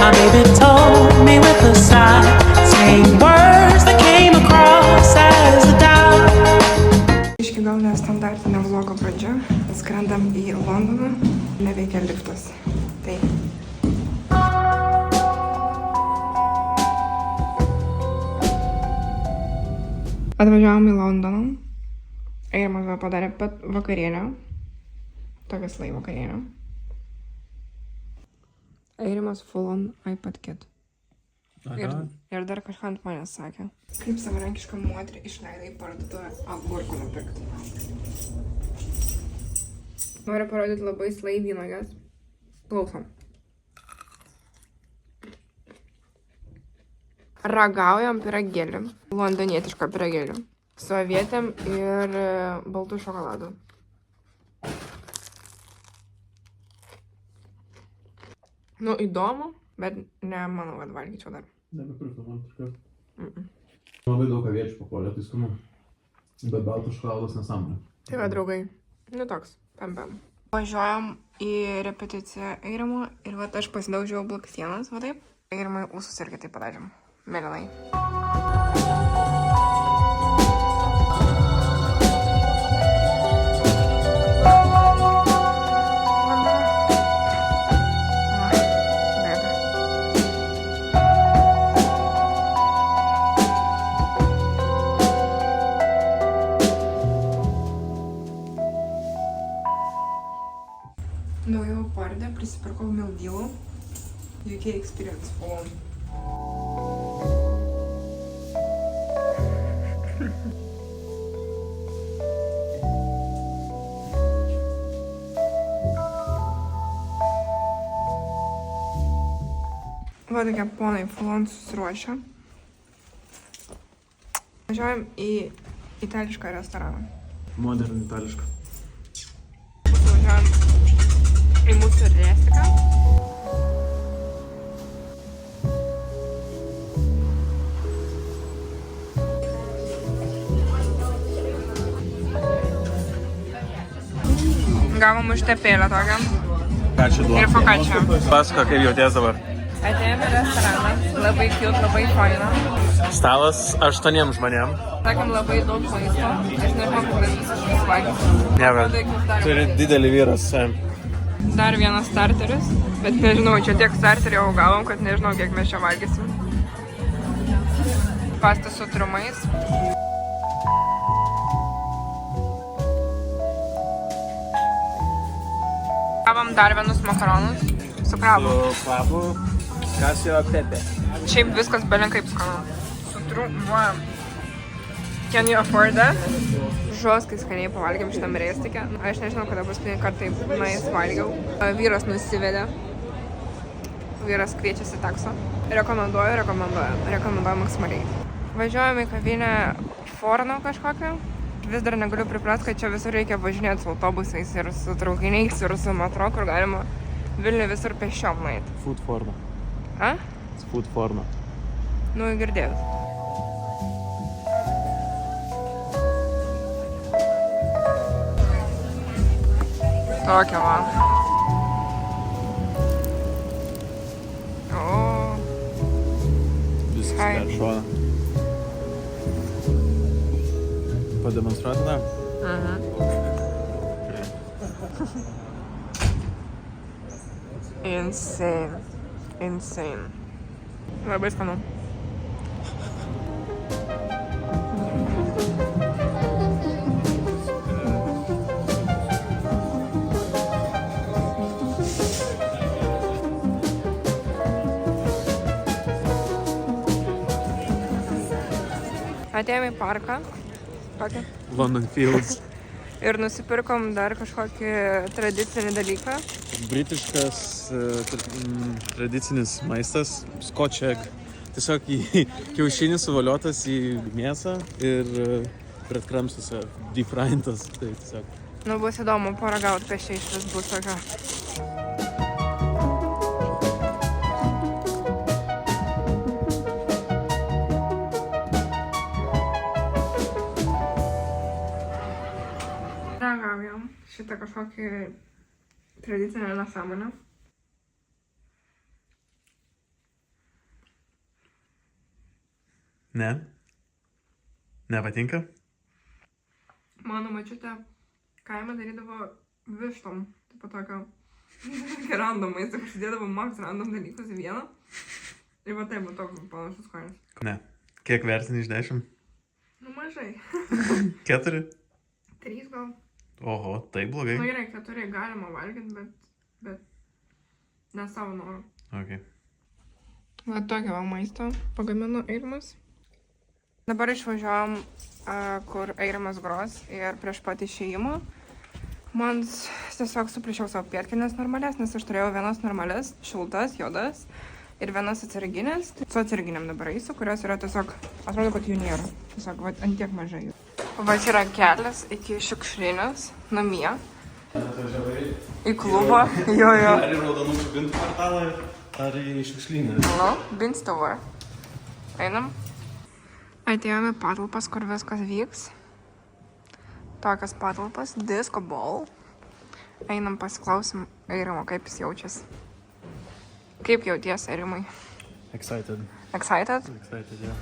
My baby told me with a sigh, saying words that came across as a doubt. Iški gal nestandartinė vlogo pradžia. Skrendam į Londoną. Neveikia liftas. Tai. Atvažiavom į Londoną. Eirimas padarė vakarienę. Tokią slai vakarienę. Eirimas full on iPad kit. Ir dar kažką ant manęs sakė. Kaip savarankiška moterį išleidai į parduotuvę agurkų nupirkti. Noriu parodyti labai slai vynuoges. Klausom. Ragaujam pyragėlį. Londonietišką pyragėlį. Su avietėm ir baltų šokoladu. Nu, įdomu, bet ne, manau, kad valgyčiau dar. Nebepirkau man tikrai. Labai daug aviečių papuolė, tai skanu. Bet baltų šokoladas nesąmonė. Tai va, draugai. Nu toks, pam. Važiuojam į repeticiją Eirimo ir va aš pasidaužiau blakstienas, va taip. Eirimai ūsus irgi taip padarėm. Mėlynai. Naujau pardę, prisipirkau Mildylų. UK Experience Phone. Va tokie ponai Fulon susiruošę. Važiuojam į itališką restoraną. Modern itališka. Važiuojam į mūsų restiką. Gavom užtepėlę tokią. Ką čia duoda? Ir focaccia. Pasaka, kaip jauties dabar? Atėjome į restoraną. Labai cute, labai faina. Stalas 8 žmonėm. Sakėm labai daug maisto. Aš nežinau, kaip mes visiškai valgys. Nebe. Turi didelį vyras. Dar vienas starteris. Bet nežinau, čia tiek starterių jau gavom, kad nežinau, kiek mes čia valgysim. Pasta su trumais. Gavom dar vienus makaronus su krabu. Su krabu, kasio pepe. Šiaip viskas belin kaip skanu. Su trumu. Can you afford that? Žoskai skaniai pavalgėm šitam restike. Aš nežinau, kada paskutinį kartą taip nais valgiau. Vyras nusivedė. Vyras kviečiasi takso. Rekomenduoju maksimaliai. Važiuojame į kavinę Forno kažkokią. Vis dar negaliu priprast, kad čia visur reikia važinėti su autobusais ir su traukiniais ir su metro, kur galima Vilniuje visur pėsčiom nueiti. Food forma. A? Food forma. Nu, girdėjau. Tokia va. O. Viskas Ai. per šoną. Pademonstruoti, da? Insane. Labai skanu. Atėjome į parką. Tokį. London Fields. Ir nusipirkom dar kažkokį tradicinį dalyką. Britiškas tradicinis maistas, Scotch egg. Tiesiog į kiaušinį suvaliotas į mėsą ir breadcrumbsuose defryintas. Tai tiesiog. Nu, bus įdomu paragauti, kas čia iš vis bus tokio. Ragaujam šitą kažkokį tradicinę nesąmonę. Ne? Nepatinka? Mano mačiutė kaime darydavo vištom, taip pat tokio random maistą, užsidėdavo max random dalykus į vieną. Ir va taip, toks panašus skonis. Ne. Kiek vertini iš 10? Nu mažai. 4? 3 gal. Oho, tai blogai. Nu gerai, 4 galima valgyti, bet ne savo norų. Okay. Va tokio va maisto pagamino Eirimas. Dabar išvažiuojam, kur Eirimas gros ir prieš pat išėjimą. Man tiesiog suplišiau savo pėdkelnes normales, nes aš turėjau vienas normales, šiltas, juodas ir vienas atsarginės. Su atsarginėm dabar eisiu, kurios yra tiesiog, atrodo, kad jų nėra. Tiesiog va, ant tiek mažai jų. Va čia yra kelias iki šiukšlinės namie. Į klubą. Jo. Ar į raudonučių bintų kvartalą, ar į šiukšlynę? Nu, Binstover. Einam. Atėjome į patalpas, kur viskas vyks. Tokias patalpas, disco ball. Einam pasiklausim Eirimo, kaip jis jaučiasi. Kaip jauties, Eirimai? Excited. Excited? Excited, yeah.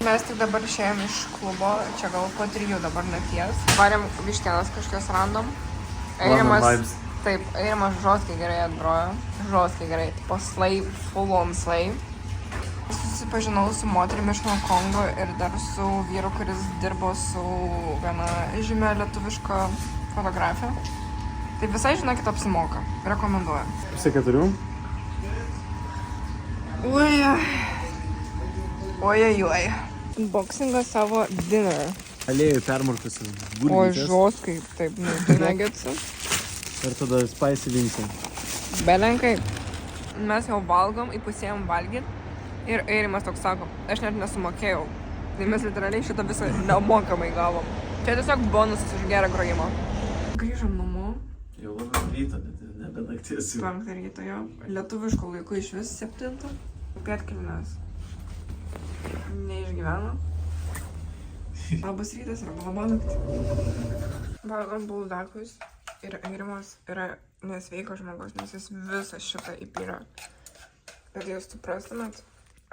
Mes tik dabar išėjom iš klubo, čia gal po 3 dabar nakties. Varėm vištienas kažkokios random. Eirimas, taip, Eirimas žoskiai gerai atgrojo. Žoskiai gerai, tipo slave, full on slave. Susipažinau su moterimi iš Honkongo ir dar su vyru, kuris dirbo su viena žymia lietuviška fotografė. Tai visai, žinokit, apsimoka. Rekomenduoju. Pusė 4? Ojojoj. Unboxingas savo dinner. Alėjų permurkusi. O žoskai, taip, tai nuggetsų. Ir tada spicy vinsai. Belenkai. Mes jau valgom, įpusėjom valgyti. Ir Eirimas toks sako, aš net nesumokėjau. Tai mes literaliai šitą visą nemokamai gavom. Čia tiesiog bonusas už gerą grojimą. Grįžom namo. Jau labai ryto, bet nebe nakties jau. 5 ryto jo. Lietuviško laiku iš vis 7. Pėdkelnes. Neišgyveno. Labas rytas ir labą naktį. Valgom buldakus ir Eirimas yra nesveikas žmogus, nes jis visą šitą įpylė. Kad jūs suprastumėt,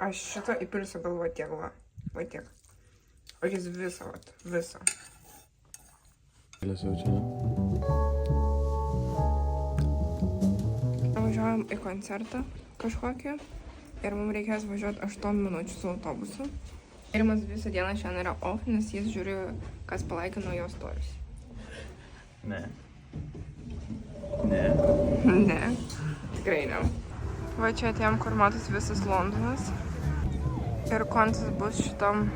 aš šitą įpilsiu galvo tiek va tiek. O jis visą, visą. Važiuojam į koncertą kažkokį. Ir mums reikės važiuoti 8 minučių su autobusu. Eirimas visą dieną šiandien yra off, nes jis žiūri, kas palaikino jo stories. Ne. Ne. Tikrai ne. Va čia atėjom, kur matosi visas Londonas. Ir koncertas bus šitam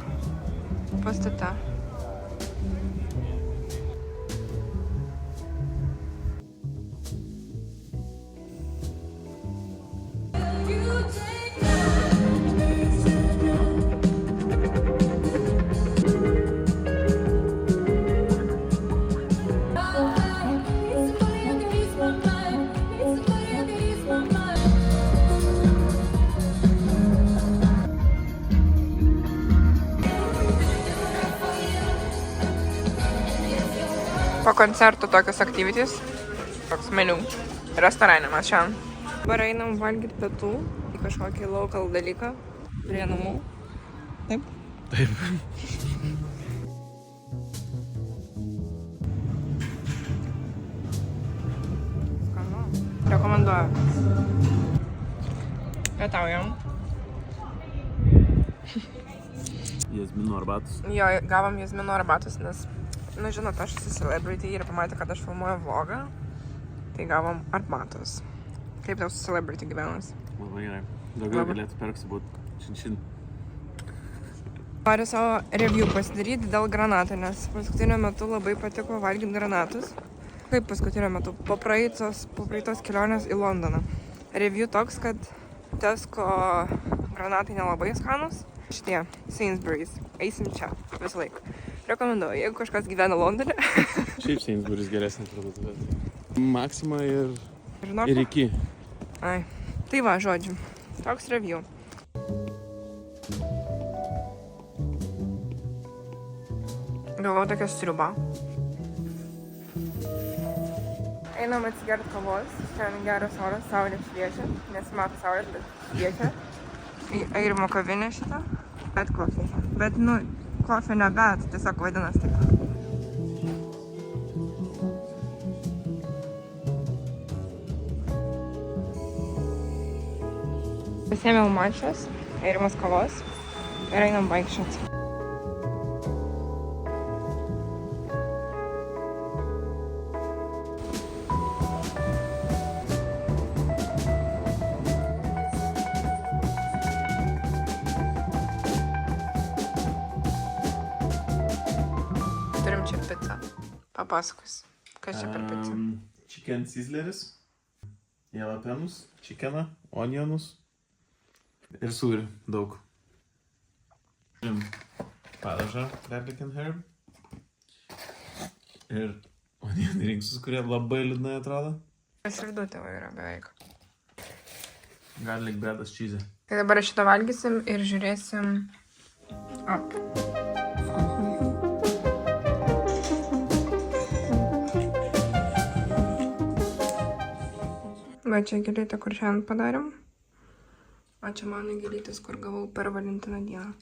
pastate. Po koncertų tokios activities, toks meniu, restorane mes šiandien. Dabar einam valgyti pietų į kažkokį local dalyką prie namų. Taip? Taip. Skanu. Rekomenduoju. Pietaujam. Jazmino arbatos. Jo, gavom jazmino arbatos, nes, nu, žinot, aš esu celebrity ir pamatė, kad aš filmuoju vlogą, tai gavom arbatos. Kaip tau su celebrity gyvenas? Labai gerai. Daugiau galėtų perksi būt čin. Noriu savo review pasidaryti dėl granatų, nes paskutinio metu labai patiko valgyti granatus. Kaip paskutinio metu? Po praeitos kelionės į Londoną. Review toks, kad Tesco granatai nelabai skanus. Šitie, Sainsbury's. Eisim čia, visą laiką. Rekomenduoju, jeigu kažkas gyvena Londone. Šiaip Sainsbury's geresnė parduotuvė. Maxima ir Žinok. iki. Ai. Tai va, žodžiu. Toks review. Galvoju tokia sriuba. Einam atsigert kavos. Ten geras oras, saulė šviečia. Nesimato saulės, bet šviečia. Į Airimo kavinę šitą. Bet kofė. Bet, nu, kofė ne bet, tiesiog vadinas taip. Pasėmiau mančios, Airimos kavos ir einam vaikščioti. Turim čia pizzą. Papasakos, kas čia per pizza. Chicken sizzleris, jalapenos, chickeną, onionus ir sūrį daug. Turim padažą, garlic and herb ir onion ringsus, kurie labai liūdnai atrodo. Širdutė va yra beveik. Garlic breadas cheese. Tai dabar šitą valgysim ir žiūrėsim Up. Va čia gėlytė, kur šiandien padarėm. O čia mano gėlytės, kur gavau per Valentino dieną.